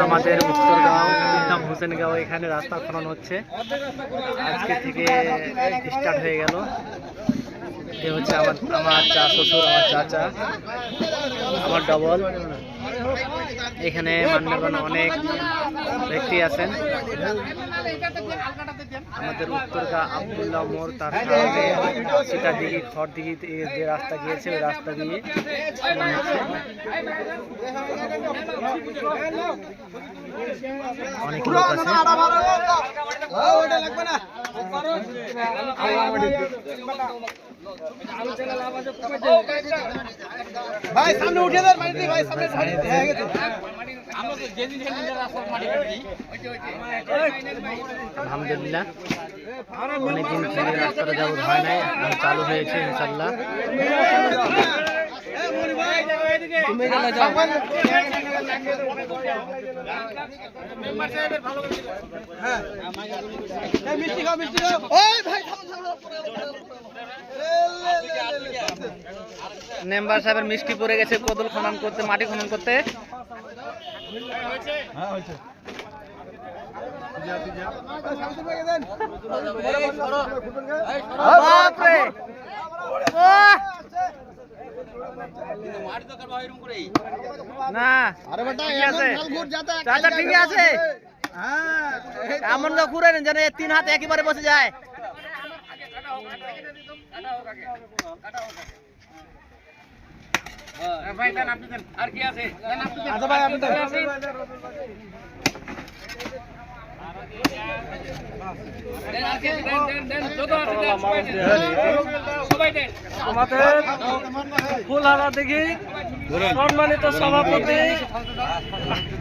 আমাদের উত্তরগাঁও ইসলাম হোসেনগাঁও এখানে রাস্তা খনন হচ্ছে, আজকে থেকে স্টার্ট হয়ে গেল। এ হচ্ছে আমার চা শ্বশুর, আমার চাচা, আমার ডবল। এখানে মান্যগণ্য অনেক ব্যক্তি আছেন। আমাদের উত্তরগাঁ আব্দুল্লাহ মোড়, তার সামনে সীতাদিঘি খড়দিঘি যে রাস্তা গিয়েছে ওই রাস্তা দিয়ে অনেক লোক আছে। ভাই সামনে উঠে দেন, ভাই সামনে আলহামদুলিল্লাহ অনেকদিন থেকে রাস্তাটা যাবত হয় নাই, এখন চালু হয়েছে ইনশাল্লাহ। মেম্বার সাহেবের মিষ্টি পড়ে গেছে কোদল খনন করতে, মাটি খনন করতে। না ঠিক আছে চাচা, ঠিক আছে এমন তো ঘুরে যেন 3 হাত একেবারে বসে যায়। আর কি আছে আমাদের ফুলহারা দেখি সম্মানিত সভাপতি